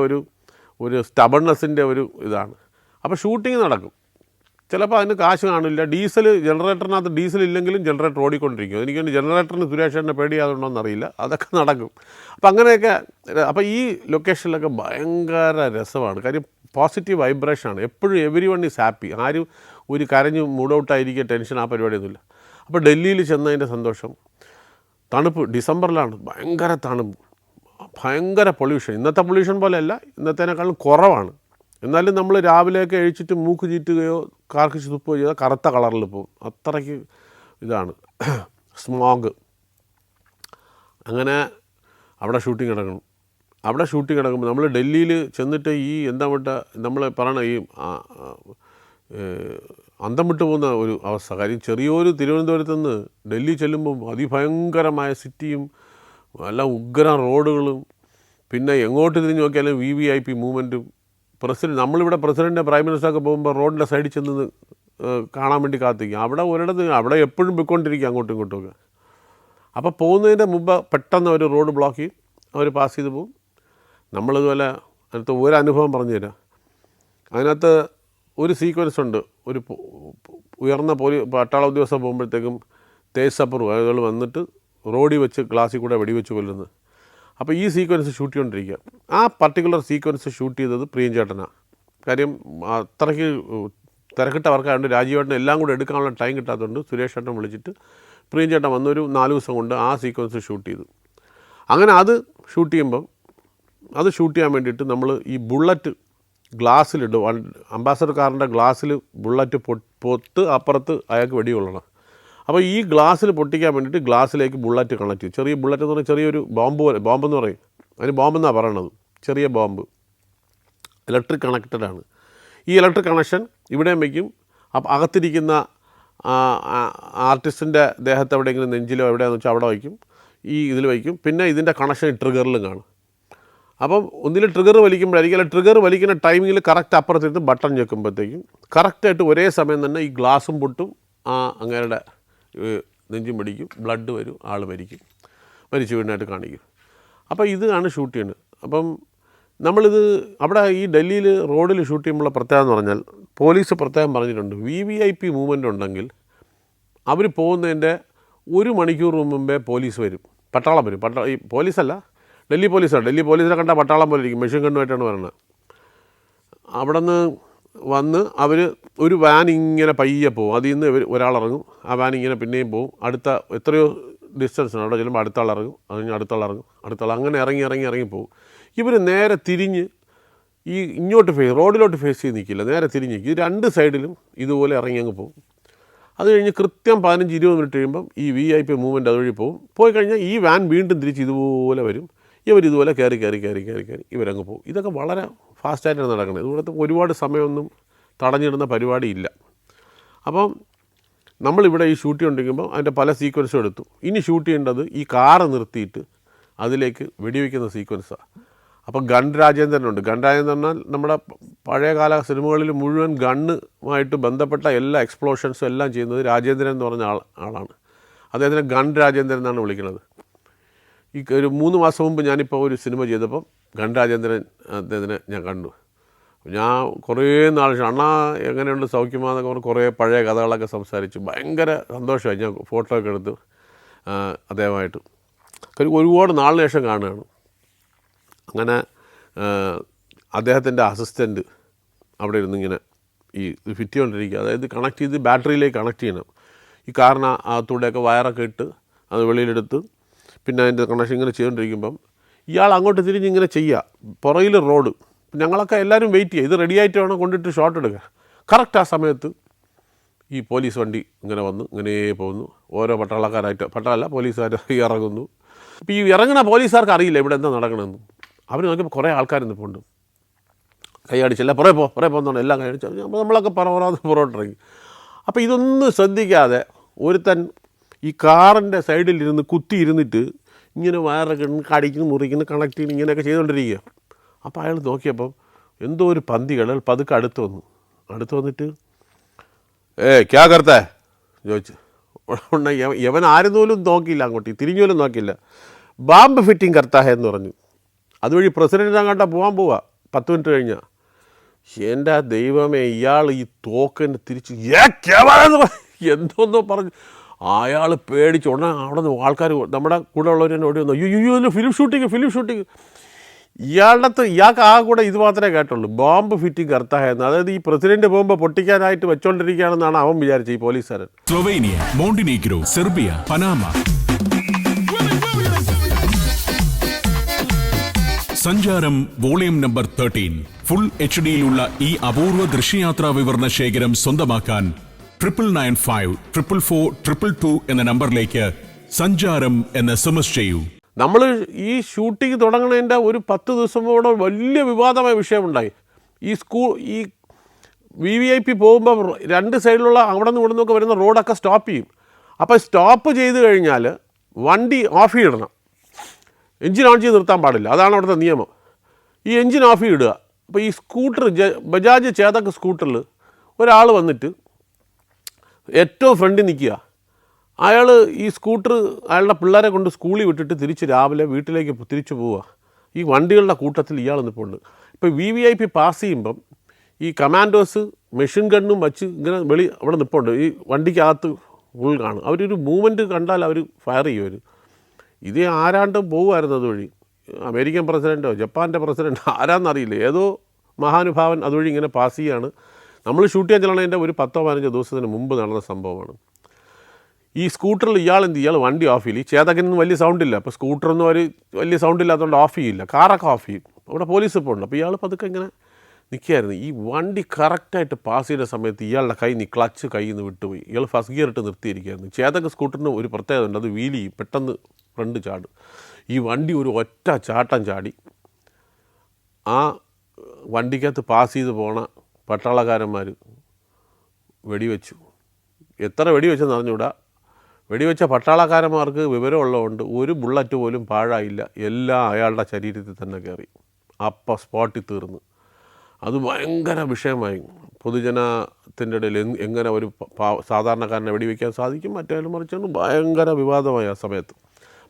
ഒരു സ്റ്റബൺനെസ്സിൻ്റെ ഒരു ഇതാണ്. അപ്പോൾ ഷൂട്ടിങ് നടക്കും. ചിലപ്പോൾ അതിന് കാശ് കാണില്ല. ജനറേറ്ററിനകത്ത് ഡീസൽ ഇല്ലെങ്കിലും ജനറേറ്റർ ഓടിക്കൊണ്ടിരിക്കും. എനിക്ക് ജനറേറ്ററിന് സുരേഷ് ഏട്ടനെ പേടിയാതുണ്ടോയെന്ന് അറിയില്ല, അതൊക്കെ നടക്കും. അപ്പോൾ അങ്ങനെയൊക്കെ. അപ്പോൾ ഈ ലൊക്കേഷനിലൊക്കെ ഭയങ്കര രസമാണ്. കാര്യം പോസിറ്റീവ് വൈബ്രേഷനാണ് എപ്പോഴും. Every one is happy. ആരും ഒരു കരഞ്ഞ് മൂഡ് ഔട്ടായിരിക്കുക, ടെൻഷൻ, ആ പരിപാടിയൊന്നുമില്ല. അപ്പോൾ ഡൽഹിയിൽ ചെന്നതിൻ്റെ സന്തോഷം. തണുപ്പ് ഡിസംബറിലാണ്, ഭയങ്കര തണുപ്പ്, ഭയങ്കര പൊല്യൂഷൻ. ഇന്നത്തെ പൊല്യൂഷൻ പോലെയല്ല, ഇന്നത്തേനേക്കാളും കുറവാണ്. എന്നാലും നമ്മൾ രാവിലെയൊക്കെ എഴിച്ചിട്ട് മൂക്ക് ചീറ്റുകയോ കാർക്കിച്ച് തുപ്പുകയോ ചെയ്താൽ കറുത്ത കളറിൽ പോകും. അത്രയ്ക്ക് ഇതാണ് സ്മോഗ്. അങ്ങനെ അവിടെ ഷൂട്ടിംഗ് കിടക്കുമ്പോൾ നമ്മൾ ഡൽഹിയിൽ ചെന്നിട്ട് നമ്മൾ പറയണ ഈ അന്തം വിട്ടു പോകുന്ന ഒരു അവസ്ഥ. കാര്യം ചെറിയൊരു തിരുവനന്തപുരത്ത് നിന്ന് ഡൽഹി ചെല്ലുമ്പം അതിഭയങ്കരമായ സിറ്റിയും നല്ല ഉഗ്രം റോഡുകളും, പിന്നെ എങ്ങോട്ട് തിരിഞ്ഞ് നോക്കിയാലും VIP മൂവ്മെൻറ്റും. നമ്മളിവിടെ പ്രസിഡൻ്റ്, പ്രൈം മിനിസ്റ്ററൊക്കെ പോകുമ്പോൾ റോഡിൻ്റെ സൈഡിൽ ചെന്ന് കാണാൻ വേണ്ടി കാത്തിരിക്കും. അവിടെ എപ്പോഴും പോയിക്കൊണ്ടിരിക്കുക അങ്ങോട്ടും ഇങ്ങോട്ടുമൊക്കെ. അപ്പോൾ പോകുന്നതിൻ്റെ മുമ്പ് പെട്ടെന്ന് ഒരു റോഡ് ബ്ലോക്ക് ചെയ്യും, അവർ പാസ് ചെയ്ത് പോകും. നമ്മളിതുപോലെ അതിനകത്ത് ഒരു അനുഭവം പറഞ്ഞു തരാം. അതിനകത്ത് ഒരു സീക്വൻസ് ഉണ്ട്. ഒരു ഉയർന്ന പട്ടാള ഉദ്യോഗസ്ഥർ പോകുമ്പോഴത്തേക്കും തേജ് സപ്പർ അയാൾ വന്നിട്ട് റോഡിൽ വെച്ച് ഗ്ലാസ്സിൽ കൂടെ വെടിവെച്ച് കൊല്ലുന്നത്. അപ്പോൾ ഈ സീക്വൻസ് ഷൂട്ട് ചെയ്തുകൊണ്ടിരിക്കുക. ആ പർട്ടിക്കുലർ സീക്വൻസ് ഷൂട്ട് ചെയ്തത് പ്രിയഞ്ചേട്ടനാണ്. കാര്യം അത്രയ്ക്ക് തിരക്കിട്ട വർക്കായതുകൊണ്ട് രാജീവേട്ടൻ എല്ലാം കൂടെ എടുക്കാനുള്ള ടൈം കിട്ടാത്തതുകൊണ്ട് സുരേഷ് ഏട്ടൻ വിളിച്ചിട്ട് പ്രിയഞ്ചേട്ടൻ വന്നൊരു 4 ദിവസം കൊണ്ട് ആ സീക്വൻസ് ഷൂട്ട് ചെയ്തു. അങ്ങനെ അത് ഷൂട്ട് ചെയ്യാൻ വേണ്ടിയിട്ട് നമ്മൾ ഈ ബുള്ളറ്റ് ഗ്ലാസ്സിലിട്ട്, അംബാസഡർ കാറിൻ്റെ ഗ്ലാസ്സിൽ ബുള്ളറ്റ് പൊത്ത് അപ്പുറത്ത് അയാൾക്ക് വെടികൊള്ളണം. അപ്പോൾ ഈ ഗ്ലാസ്സിൽ പൊട്ടിക്കാൻ വേണ്ടിയിട്ട് ഗ്ലാസ്സിലേക്ക് ബുള്ളറ്റ് കണക്ട് ചെയ്യും. ചെറിയ ബുള്ളറ്റ് എന്ന് പറഞ്ഞാൽ ചെറിയൊരു ബോംബെന്ന് പറയും, അതിന് ബോംബെന്നാണ് പറയണത്. ചെറിയ ബോംബ്, ഇലക്ട്രിക് കണക്റ്റഡാണ്. ഈ ഇലക്ട്രിക് കണക്ഷൻ ഇവിടെയും വയ്ക്കും. അപ്പോൾ അകത്തിരിക്കുന്ന ആർട്ടിസ്റ്റിൻ്റെ ദേഹത്ത് എവിടെയെങ്കിലും നെഞ്ചിലോ എവിടെയാണെന്ന് വെച്ചാൽ അവിടെ വയ്ക്കും, ഈ ഇതിൽ വയ്ക്കും. പിന്നെ ഇതിൻ്റെ കണക്ഷൻ ട്രിഗറിലും കാണും. അപ്പം ഒന്നിൽ ട്രിഗർ വലിക്കുമ്പോഴായിരിക്കും, അല്ല ട്രിഗർ വലിക്കുന്ന ടൈമിങ്ങിൽ കറക്റ്റ് അപ്പുറത്തിരുന്ന് ബട്ടൺ ഞെക്കുമ്പോഴത്തേക്കും കറക്റ്റായിട്ട് ഒരേ സമയം തന്നെ ഈ ഗ്ലാസും പൊട്ടും, അങ്ങേരുടെ നെഞ്ചും പിടിക്കും, ബ്ലഡ് വരും, ആൾ മരിച്ചു വീടിനായിട്ട് കാണിക്കും. അപ്പോൾ ഇതാണ് ഷൂട്ട് ചെയ്യുന്നത്. അപ്പം നമ്മളിത് അവിടെ ഈ ഡൽഹിയിൽ റോഡിൽ ഷൂട്ട് ചെയ്യുമ്പോഴുള്ള പ്രത്യേകത എന്ന് പറഞ്ഞാൽ, പോലീസ് പ്രത്യേകം പറഞ്ഞിട്ടുണ്ട്, VIP മൂവ്മെൻ്റ് ഉണ്ടെങ്കിൽ അവർ പോകുന്നതിൻ്റെ 1 മണിക്കൂർ മുമ്പേ പോലീസ് വരും, പട്ടാളം വരും. ഈ പോലീസല്ല, ഡൽഹി പോലീസാണ്. ഡൽഹി പോലീസിനെ കണ്ടാൽ പട്ടാളം പോലെ ഇരിക്കും, മെഷീൻ ഗണ്ണുമായിട്ടാണ് വരുന്നത്. അവിടെ നിന്ന് വന്ന് അവർ ഒരു വാൻ ഇങ്ങനെ പയ്യെ പോകും. അതിൽ നിന്ന് ഒരാളിറങ്ങും, ആ വാൻ ഇങ്ങനെ പിന്നെയും പോകും. എത്രയോ ഡിസ്റ്റൻസാണ്, അവിടെ ചെല്ലുമ്പോൾ അടുത്താളിറങ്ങും, അത് കഴിഞ്ഞ് അടുത്താൾ അങ്ങനെ ഇറങ്ങി പോകും. ഇവർ നേരെ തിരിഞ്ഞ് ഇങ്ങോട്ട് റോഡിലോട്ട് ഫേസ് ചെയ്ത് നിൽക്കില്ല, നേരെ തിരിഞ്ഞ് ഈ 2 സൈഡിലും ഇതുപോലെ ഇറങ്ങി അങ്ങ് പോകും. അത് കഴിഞ്ഞ് കൃത്യം 15-20 മിനിറ്റ് കഴിയുമ്പം ഈ VIP മൂവ്മെൻറ്റ് അതുവഴി പോയി കഴിഞ്ഞാൽ ഈ വാൻ വീണ്ടും തിരിച്ച് ഇതുപോലെ വരും. ഇതുപോലെ കയറി ഇവരങ്ങ് പോകും. ഇതൊക്കെ വളരെ ഫാസ്റ്റായിട്ടാണ് നടക്കുന്നത്. ഇതുപോലത്തെ ഒരുപാട് സമയമൊന്നും തടഞ്ഞിടുന്ന പരിപാടിയില്ല. അപ്പം നമ്മളിവിടെ ഈ ഷൂട്ട് ചെയ്തുകൊണ്ടിരിക്കുമ്പോൾ അതിൻ്റെ പല സീക്വൻസും എടുത്തു. ഇനി ഷൂട്ട് ചെയ്യേണ്ടത് ഈ കാറ് നിർത്തിയിട്ട് അതിലേക്ക് വെടിവെക്കുന്ന സീക്വൻസാണ്. അപ്പം ഗൺ രാജേന്ദ്രനുണ്ട്. ഗൺ രാജേന്ദ്രൻ എന്നാൽ നമ്മുടെ പഴയകാല സിനിമകളിൽ മുഴുവൻ ഗണ്ണുമായിട്ട് ബന്ധപ്പെട്ട എല്ലാ എക്സ്പ്ലോഷൻസും എല്ലാം ചെയ്യുന്നത് രാജേന്ദ്രൻ എന്ന് പറഞ്ഞ ആളാണ്. അദ്ദേഹത്തിനെ ഗൺ രാജേന്ദ്രൻ എന്നാണ് വിളിക്കുന്നത്. ഈ ഒരു 3 മാസം മുമ്പ് ഞാനിപ്പോൾ ഒരു സിനിമ ചെയ്തപ്പം ഗൺ രാജേന്ദ്രൻ അദ്ദേഹത്തിനെ ഞാൻ കണ്ടു. ഞാൻ കുറേ നാൾ അണ്ണാ എങ്ങനെയുണ്ട് സൗഖ്യമാണെന്നൊക്കെ പറഞ്ഞ് കുറേ പഴയ കഥകളൊക്കെ സംസാരിച്ചു. ഭയങ്കര സന്തോഷമായി. ഞാൻ ഫോട്ടോ ഒക്കെ എടുത്ത് അദ്ദേഹമായിട്ട് ഒരുപാട് നാളിന് ശേഷം കാണുകയാണ്. അങ്ങനെ അദ്ദേഹത്തിൻ്റെ അസിസ്റ്റൻറ്റ് അവിടെ ഇരുന്ന് ഇങ്ങനെ ഈ ഫിറ്റ് ചെയ്തുകൊണ്ടിരിക്കുക. അതായത് കണക്ട് ചെയ്ത് ബാറ്ററിയിലേക്ക് കണക്ട് ചെയ്യണം. ഈ കാറിന് അകത്തൂടെയൊക്കെ വയറൊക്കെ ഇട്ട് അത് വെളിയിലെടുത്ത് പിന്നെ അതിൻ്റെ കണക്ഷൻ ഇങ്ങനെ ചെയ്തുകൊണ്ടിരിക്കുമ്പം ഇയാൾ അങ്ങോട്ട് തിരിഞ്ഞ് ഇങ്ങനെ ചെയ്യുക. പുറകിൽ റോഡ്. ഞങ്ങളൊക്കെ എല്ലാവരും വെയിറ്റ് ചെയ്യുക. ഇത് റെഡി ആയിട്ട് വേണം കൊണ്ടിട്ട് ഷോട്ട് എടുക്കുക. കറക്റ്റ് ആ സമയത്ത് ഈ പോലീസ് വണ്ടി ഇങ്ങനെ വന്ന് ഇങ്ങനെ പോകുന്നു. ഓരോ പട്ടാളല്ല പോലീസുകാർ ഇറങ്ങുന്നു. അപ്പോൾ ഈ ഇറങ്ങുന്ന പോലീസുകാർക്ക് അറിയില്ല ഇവിടെ എന്താ നടക്കണമെന്ന്. അവർ നോക്കിയപ്പോൾ കുറേ ആൾക്കാർ നിൽപ്പുണ്ട്. കൈയടിച്ചില്ല പുറേ പോകുന്നതാണ് എല്ലാം കൈയടിച്ചു. നമ്മളൊക്കെ പുറകോട്ടിറങ്ങി. അപ്പോൾ ഇതൊന്നും ശ്രദ്ധിക്കാതെ ഒരുത്തൻ ഈ കാറിൻ്റെ സൈഡിലിരുന്ന് കുത്തിയിരുന്നിട്ട് ഇങ്ങനെ വയറൊക്കെ കടിക്കുന്നു മുറിക്കുന്നു കണക്ട് ചെയ്യുന്നു ഇങ്ങനെയൊക്കെ ചെയ്തുകൊണ്ടിരിക്കുക. അപ്പോൾ അയാൾ നോക്കിയപ്പം എന്തോ ഒരു പന്തികൾ പതുക്കെ അടുത്ത് വന്നിട്ട് ക്യാ കർത്തേ ചോദിച്ചു. യവൻ ആരും പോലും നോക്കിയില്ല, അങ്ങോട്ട് തിരിഞ്ഞു പോലും നോക്കിയില്ല. ബാംബ് ഫിറ്റിംഗ് കർത്താ എന്ന് പറഞ്ഞു. അതുവഴി പ്രസിഡൻറ്റ് അങ്ങോട്ടാ പോവാ 10 മിനിറ്റ് കഴിഞ്ഞാൽ. എൻ്റെ ദൈവമേ, ഇയാൾ ഈ തോക്കിനെ തിരിച്ച് എന്തോന്നോ പറഞ്ഞു. അയാൾ പേടിച്ച് ഉടനെ അവിടെ നിന്ന് ആൾക്കാർ നമ്മുടെ കൂടെ ഉള്ളവർ തന്നെ ഓടി വന്നു. അയ്യോ ഫിലിം ഷൂട്ടിങ്. ഇയാൾക്ക് ആ കൂടെ ഇത് മാത്രമേ കേട്ടുള്ളൂ, ബോംബ് ഫിറ്റിംഗ് കർത്താ എന്ന്. അതായത് ഈ പ്രസിഡന്റ് ബോംബ് പൊട്ടിക്കാനായിട്ട് വെച്ചോണ്ടിരിക്കുകയാണെന്നാണ് അവൻ വിചാരിച്ചത്, ഈ പോലീസുകാരൻ. Slovenia, Montenegro, Serbia, Panama. സഞ്ചാരം വോളിയം നമ്പർ 13 ഫുൾ HDയിലുള്ള ഈ അപൂർവ ദൃശ്യയാത്രാ വിവരണ ശേഖരം സ്വന്തമാക്കാൻ 9955442222 എന്ന നമ്പറിലേക്ക് സഞ്ചാരം എന്ന് SMS ചെയ്യൂ. നമ്മൾ ഈ ഷൂട്ടിംഗ് തുടങ്ങുന്നതിൻ്റെ ഒരു 10 ദിവസം കൂടെ വലിയ വിവാദമായ വിഷയമുണ്ടായി. ഈ VIP പോകുമ്പോൾ 2 സൈഡിലുള്ള അവിടെ നിന്ന് ഇവിടെ നിന്നൊക്കെ വരുന്ന റോഡൊക്കെ സ്റ്റോപ്പ് ചെയ്യും. അപ്പോൾ സ്റ്റോപ്പ് ചെയ്ത് കഴിഞ്ഞാൽ വണ്ടി ഓഫ് ചെയ്തിടണം. എൻജിൻ ഓൺ ചെയ്ത് നിർത്താൻ പാടില്ല. അതാണ് അവിടുത്തെ നിയമം. ഈ എൻജിൻ ഓഫ് ചെയ്തിടുക. അപ്പോൾ ഈ സ്കൂട്ടർ ബജാജ് ചേതക് സ്കൂട്ടറിൽ ഒരാൾ വന്നിട്ട് ഏറ്റവും ഫ്രണ്ടിൽ നിൽക്കുക. അയാൾ ഈ സ്കൂട്ടർ അയാളുടെ പിള്ളേരെ കൊണ്ട് സ്കൂളിൽ വിട്ടിട്ട് തിരിച്ച് രാവിലെ വീട്ടിലേക്ക് തിരിച്ചു പോവുക. ഈ വണ്ടികളുടെ കൂട്ടത്തിൽ ഇയാൾ നിൽപ്പുണ്ട്. ഇപ്പോൾ VIP പാസ് ചെയ്യുമ്പം ഈ കമാൻഡോസ് മെഷീൻ ഗണ്ണും വച്ച് ഇങ്ങനെ അവിടെ നിൽപ്പുണ്ട്. ഈ വണ്ടിക്കകത്ത് ഫുൾ കാണും. അവരൊരു മൂവ്മെൻറ്റ് കണ്ടാൽ അവർ ഫയർ ചെയ്യും. ഇത് ആരാണ്ട് പോകുമായിരുന്നു അതുവഴി. അമേരിക്കൻ പ്രസിഡൻറ്റോ ജപ്പാൻ്റെ പ്രസിഡൻറ്റോ ആരാന്നറിയില്ല, ഏതോ മഹാനുഭാവൻ അതുവഴി ഇങ്ങനെ പാസ് ചെയ്യുകയാണ്. നമ്മൾ ഷൂട്ട് ചെയ്യാൻ ചെല്ലണതിൻ്റെ ഒരു 10-15 ദിവസത്തിന് മുമ്പ് നടന്ന സംഭവമാണ്. ഈ സ്കൂട്ടറിൽ ഇയാൾ വണ്ടി ഓഫ് ചെയ്യില്ല. ഈ ചേതകിനൊന്നും വലിയ സൗണ്ടില്ല. അപ്പോൾ സ്കൂട്ടറൊന്നും ഒരു വലിയ സൗണ്ടില്ലാത്തതുകൊണ്ട് ഓഫ് ചെയ്യില്ല. കാറൊക്കെ ഓഫ് ചെയ്യും. അവിടെ പോലീസ് ഇപ്പോൾ ഉണ്ട്. അപ്പോൾ ഇയാൾ പതുക്കെ ഇങ്ങനെ നിൽക്കുകയായിരുന്നു. ഈ വണ്ടി കറക്റ്റായിട്ട് പാസ് ചെയ്യുന്ന സമയത്ത് ഇയാളുടെ ക്ലച്ച് കയ്യിൽ നിന്ന് വിട്ടുപോയി. ഇയാൾ ഫസ്റ്റ് ഗിയർ ഇട്ട് നിർത്തിയിരിക്കുകയായിരുന്നു. ചേതക് സ്കൂട്ടറിന് ഒരു പ്രത്യേകത ഉണ്ട്, അത് വീലി പെട്ടെന്ന് ഫ്രണ്ട് ചാടും. ഈ വണ്ടി ഒരു ഒറ്റ ചാട്ടം ചാടി ആ വണ്ടിക്കകത്ത് പാസ് ചെയ്ത് പോണ പട്ടാളക്കാരന്മാർ വെടിവെച്ചു. എത്ര വെടിവെച്ചെന്ന് അറിഞ്ഞൂടാ. വെടിവെച്ച പട്ടാളക്കാരന്മാർക്ക് വിവരമുള്ളതുകൊണ്ട് ഒരു ബുള്ളറ്റ് പോലും പാഴായില്ല. എല്ലാം അയാളുടെ ശരീരത്തിൽ തന്നെ കയറി. അപ്പം സ്പോട്ടിൽ തീർന്നു. അത് ഭയങ്കര വിഷയമായി. പൊതുജനത്തിൻ്റെ ഇടയിൽ എങ്ങനെ ഒരു സാധാരണക്കാരനെ വെടിവെക്കാൻ സാധിക്കും, മറ്റേലും മറിച്ചാണ് ഭയങ്കര വിവാദമായി ആ സമയത്ത്.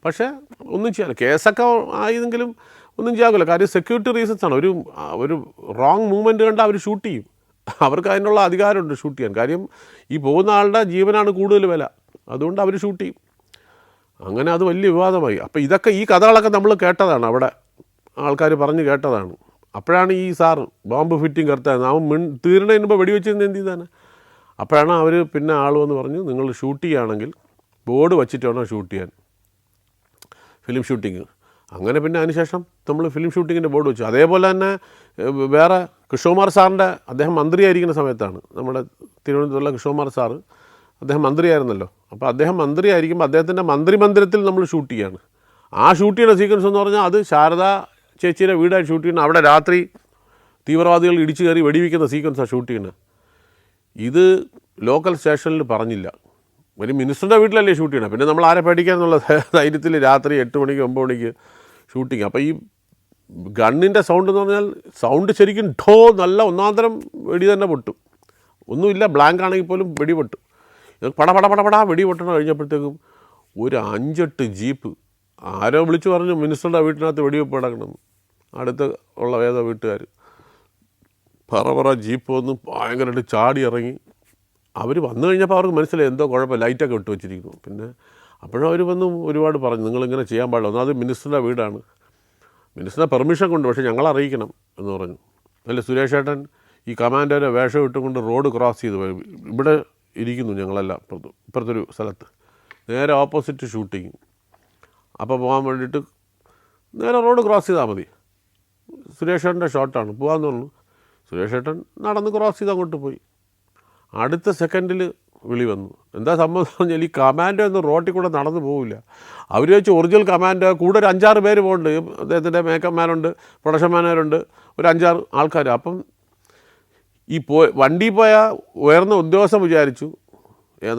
പക്ഷേ ഒന്നും ചെയ്യാനില്ല. കേസൊക്കെ ആയതെങ്കിലും ഒന്നും ചെയ്യാകില്ല. കാര്യം സെക്യൂരിറ്റി റീസൺസ് ആണ്. ഒരു റോങ് മൂവ്മെൻറ്റ് കണ്ടാൽ അവർ ഷൂട്ട് ചെയ്യും. അവർക്ക് അതിനുള്ള അധികാരമുണ്ട് ഷൂട്ട് ചെയ്യാൻ. കാര്യം ഈ പോകുന്ന ആളുടെ ജീവനാണ് കൂടുതൽ വില. അതുകൊണ്ട് അവർ ഷൂട്ട് ചെയ്യും. അങ്ങനെ അത് വലിയ വിവാദമായി. അപ്പോൾ ഈ കഥകളൊക്കെ നമ്മൾ കേട്ടതാണ്, അവിടെ ആൾക്കാർ പറഞ്ഞ് കേട്ടതാണ്. അപ്പോഴാണ് ഈ സാറ് ബോംബ് ഫിറ്റിംഗ് കർത്താൻ അവൻ തീരുന്നതിന് മുമ്പ് വെടിവെച്ചിരുന്ന് എന്ത് ചെയ്താണ്. അപ്പോഴാണ് അവർ പിന്നെ ആളുമെന്ന് പറഞ്ഞ് നിങ്ങൾ ഷൂട്ട് ചെയ്യുകയാണെങ്കിൽ ബോർഡ് വച്ചിട്ട് വേണം ഷൂട്ട് ചെയ്യാൻ, ഫിലിം ഷൂട്ടിങ്. അങ്ങനെ പിന്നെ അതിനുശേഷം നമ്മൾ ഫിലിം ഷൂട്ടിങ്ങിൻ്റെ ബോർഡ് വെച്ചു. അതേപോലെ തന്നെ വേറെ കൃഷ്ണകുമാർ സാറിൻ്റെ, അദ്ദേഹം മന്ത്രിയായിരിക്കുന്ന സമയത്താണ്, നമ്മുടെ തിരുവനന്തപുരത്തുള്ള കൃഷ്ണകുമാർ സാറ് അദ്ദേഹം മന്ത്രിയായിരുന്നല്ലോ. അപ്പോൾ അദ്ദേഹം മന്ത്രിയായിരിക്കുമ്പോൾ അദ്ദേഹത്തിൻ്റെ മന്ത്രിമന്ദിരത്തിൽ നമ്മൾ ഷൂട്ട് ചെയ്യുകയാണ്. ആ ഷൂട്ട് ചെയ്യുന്ന സീക്വൻസ് എന്ന് പറഞ്ഞാൽ അത് ശാരദ ചേച്ചിയുടെ വീടായി ഷൂട്ട് ചെയ്യുന്നത്. അവിടെ രാത്രി തീവ്രവാദികൾ ഇടിച്ചു കയറി വെടിവെക്കുന്ന സീക്വൻസാണ് ഷൂട്ട് ചെയ്യുന്നത്. ഇത് ലോക്കൽ സ്റ്റേഷനിൽ പറഞ്ഞില്ല. ഒരു മിനിസ്റ്ററുടെ വീട്ടിലല്ലേ ഷൂട്ട് ചെയ്യണം, പിന്നെ നമ്മൾ ആരെ പേടിക്കാന്നുള്ള ധൈര്യത്തിൽ രാത്രി 8 മണിക്ക് 9 മണിക്ക് ഷൂട്ടിങ്. അപ്പോൾ ഈ ഗണ്ണിൻ്റെ സൗണ്ട് എന്ന് പറഞ്ഞാൽ സൗണ്ട് ശരിക്കും ഠോ നല്ല ഒന്നാന്തരം വെടി തന്നെ പൊട്ടും. ഒന്നുമില്ല, ബ്ലാങ്ക് ആണെങ്കിൽ പോലും വെടി പൊട്ടും. പട പട പട പടാ വെടി പൊട്ടണം. കഴിഞ്ഞപ്പോഴത്തേക്കും ഒരു 5-8 ജീപ്പ് ആരോ വിളിച്ചു പറഞ്ഞു മിനിസ്റ്ററുടെ വീട്ടിനകത്ത് വെടിവെപ്പ് കിടക്കണമെന്ന്. അടുത്ത് ഉള്ള ഏതോ വീട്ടുകാർ പറ ജീപ്പ് വന്ന് ഭയങ്കരമായിട്ട് ചാടി ഇറങ്ങി. അവർ വന്നു കഴിഞ്ഞപ്പോൾ അവർക്ക് മനസ്സിലായി എന്തോ കുഴപ്പം, ലൈറ്റൊക്കെ ഇട്ട് വെച്ചിരിക്കുന്നു. പിന്നെ അപ്പോഴും അവർ വന്ന് ഒരുപാട് പറഞ്ഞു നിങ്ങളിങ്ങനെ ചെയ്യാൻ പാടില്ല, ഒന്നാമത് മിനിസ്റ്ററുടെ വീടാണ്, മിനിസ്റ്ററുടെ പെർമിഷൻ കൊണ്ട്, പക്ഷേ ഞങ്ങൾ അറിയിക്കണം എന്ന് പറഞ്ഞു. അല്ല സുരേഷ് ഏട്ടൻ ഈ കമാൻഡോരെ വേഷം ഇട്ടുകൊണ്ട് റോഡ് ക്രോസ് ചെയ്ത് പോയി. ഇവിടെ ഇരിക്കുന്നു ഞങ്ങളെല്ലാം ഇപ്പുറത്തൊരു സ്ഥലത്ത്, നേരെ ഓപ്പോസിറ്റ് ഷൂട്ടിങ്. അപ്പോൾ പോകാൻ വേണ്ടിയിട്ട് നേരെ റോഡ് ക്രോസ് ചെയ്താൽ മതി, സുരേഷ് ഏട്ടൻ്റെ ഷോട്ടാണ്, പോകാമെന്ന് പറഞ്ഞു. സുരേഷ് ഏട്ടൻ നടന്ന് ക്രോസ് ചെയ്ത് അങ്ങോട്ട് പോയി. അടുത്ത സെക്കൻഡിൽ വിളി വന്നു. എന്താ സംഭവം എന്ന് പറഞ്ഞാൽ ഈ കമാൻഡോ ഒന്നും റോട്ടിൽ കൂടെ നടന്നു പോകില്ല. അവർ വെച്ച് ഒറിജിനൽ കമാൻഡോ കൂടെ ഒരു 5-6 പേര് പോകുന്നുണ്ട്. അദ്ദേഹത്തിൻ്റെ മേക്കപ്പ് മാനുണ്ട്, പ്രൊഡക്ഷൻ മാനേജറുണ്ട്, ഒരു 5-6 ആൾക്കാർ. അപ്പം ഈ വണ്ടി പോയ ഉയർന്ന ഉദ്യോഗസ്ഥൻ വിചാരിച്ചു